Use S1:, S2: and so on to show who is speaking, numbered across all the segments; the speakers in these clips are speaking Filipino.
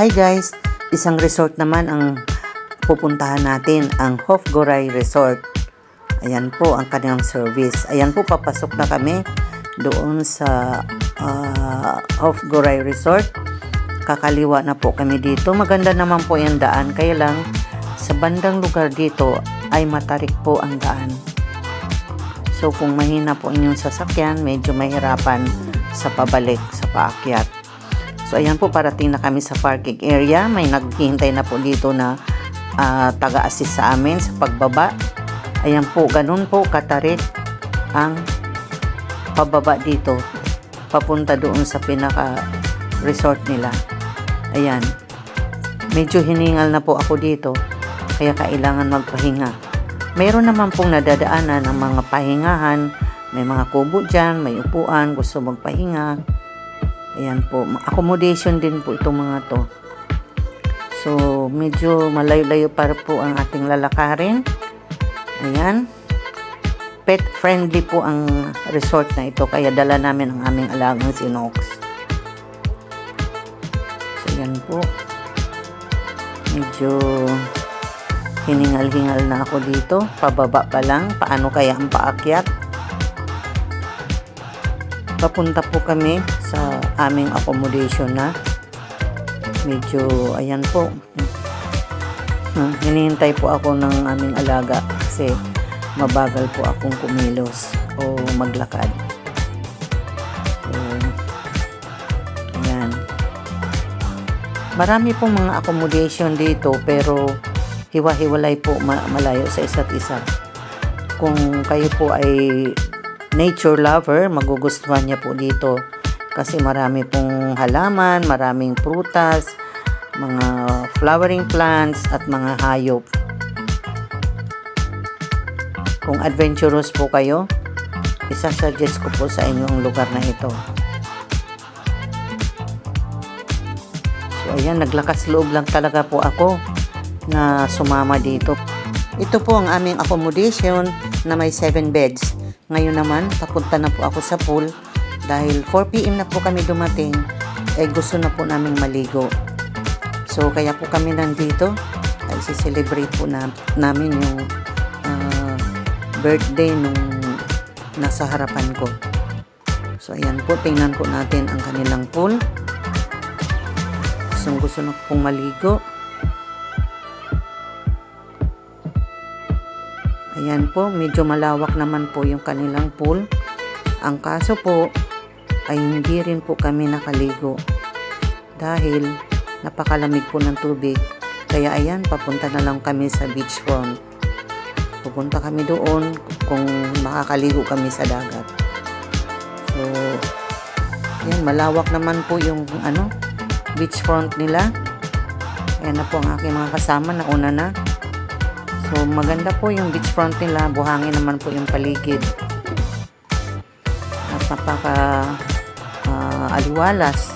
S1: Hi guys! Isang resort naman ang pupuntahan natin, ang Hofgoray Resort. Ayan po ang kanilang service. Ayan po, papasok na kami doon sa Hofgoray Resort. Kakaliwa na po kami dito. Maganda naman po yung daan. Kaya lang, sa bandang lugar dito ay matarik po ang daan. So kung mahina po inyong sasakyan, medyo mahirapan sa pabalik, sa paakyat. So ayan po, parating na kami sa parking area. May naghihintay na po dito na taga-assist sa amin sa pagbaba. Ayan po, ganun po katarik ang pababa dito papunta doon sa pinaka resort nila. Ayan, medyo hiningal na po ako dito, kaya kailangan magpahinga. Mayroon naman pong nadadaanan ng mga pahingahan, may mga kubo dyan, may upuan, gusto magpahinga. Ayan po, accommodation din po itong mga to. So medyo malayo-layo para po ang ating lalakarin. Ayan, pet friendly po ang resort na ito, kaya dala namin ang aming alagang si Nox. So ayan po, medyo hiningal-hingal na ako dito, pababa pa lang. Paano kaya ang paakyat? Papunta po kami sa aming accommodation na. Medyo, ayan po, hinihintay po ako ng aming alaga kasi mabagal po akong kumilos o maglakad. So, ayan. Marami pong mga accommodation dito pero hiwa-hiwalay po, malayo sa isa't isa. Kung kayo po ay nature lover, magugustuhan niya po dito kasi marami pong halaman, maraming prutas, mga flowering plants at mga hayop. Kung adventurous po kayo, isa-suggest ko po sa inyo ang lugar na ito. So ayan, naglakas loob lang talaga po ako na sumama dito. Ito po ang aming accommodation na may 7 beds. Ngayon naman, papunta na po ako sa pool dahil 4 PM na po kami dumating, gusto na po naming maligo. So, kaya po kami nandito ay celebrate po namin yung birthday nung nasa harapan ko. So, ayan po, tingnan po natin ang kanilang pool. Gusto na pong maligo. Ayan po, medyo malawak naman po yung kanilang pool. Ang kaso po ay hindi rin po kami nakaligo dahil napakalamig po ng tubig. Kaya ayan, papunta na lang kami sa beachfront. Pupunta kami doon kung makakaligo kami sa dagat. So, ayan, malawak naman po yung beachfront nila. Ayan na po ang aking mga kasama na una na. So, maganda po yung beachfront nila. Buhangin naman po yung paligid. At aliwalas,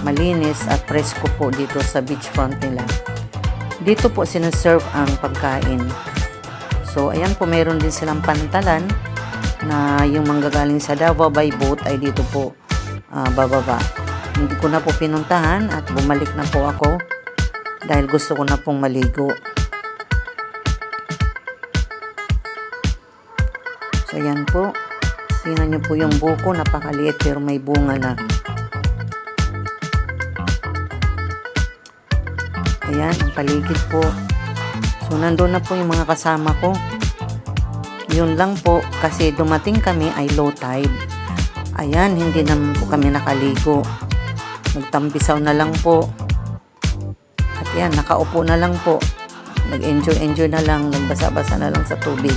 S1: malinis at presko po dito sa beachfront nila. Dito po sinaserve ang pagkain. So, ayan po, mayroon din silang pantalan na yung manggagaling sa Davao by boat ay dito po bababa. Hindi ko na po pinuntahan at bumalik na po ako dahil gusto ko na pong maligo. So, ayan po. Tingnan nyo po yung buko. Napakaliit pero may bunga na. Ayan, ang paligid po. So, nandun na po yung mga kasama ko. Yun lang po. Kasi dumating kami ay low tide. Ayan, hindi naman po kami nakaligo. Nagtampisaw na lang po. At yan, nakaupo na lang po. Nag-enjoy na lang. Nagbasa-basa na lang sa tubig.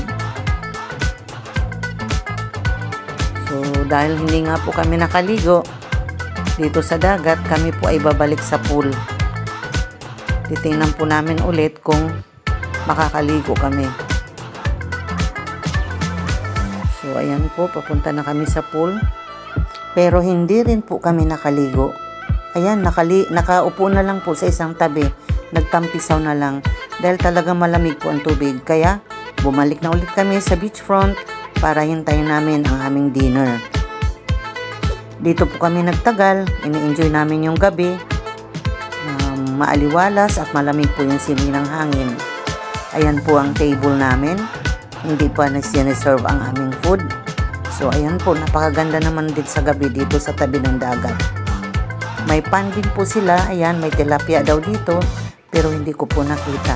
S1: So, dahil hindi nga po kami nakaligo dito sa dagat, kami po ay babalik sa pool. Titingnan po namin ulit kung makakaligo kami. So, ayan po, papunta na kami sa pool. Pero hindi rin po kami nakaligo. Ayan, nakaupo na lang po sa isang tabi. Nagtampisaw na lang dahil talagang malamig po ang tubig. Kaya, bumalik na ulit kami sa beachfront para hintayin namin ang aming dinner. Dito po kami nagtagal, ini-enjoy namin yung gabi. maaliwalas at malamig po yung simoy ng hangin. Ayan po ang table namin. Hindi pa na sineserve ang aming food. So ayan po, napakaganda naman din sa gabi dito sa tabi ng dagat. May pan din po sila. Ayan, may tilapia daw dito. Pero hindi ko po nakita.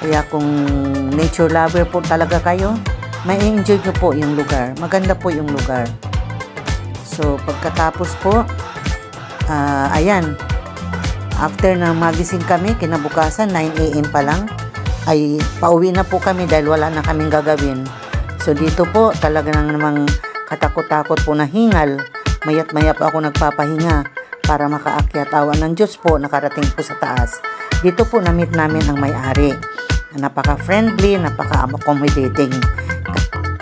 S1: Kaya kung nature lover po talaga kayo, may enjoy nyo po yung lugar. Maganda po yung lugar. So pagkatapos po, ayan, after na magising kami, kinabukasan, 9 AM pa lang, ay pauwi na po kami dahil wala na kaming gagawin. So dito po, talaga namang katakot-takot po na hingal. Mayat-maya po ako nagpapahinga para makaakyat. Awa ng Diyos po, nakarating po sa taas. Dito po na-meet namin ang may-ari. Napaka-friendly, napaka-accommodating.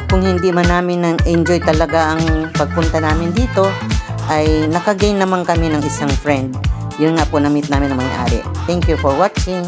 S1: Kung hindi man namin enjoy talaga ang pagpunta namin dito, ay nakagain naman kami ng isang friend. Yun nga po, na-meet namin ang may-ari. Thank you for watching.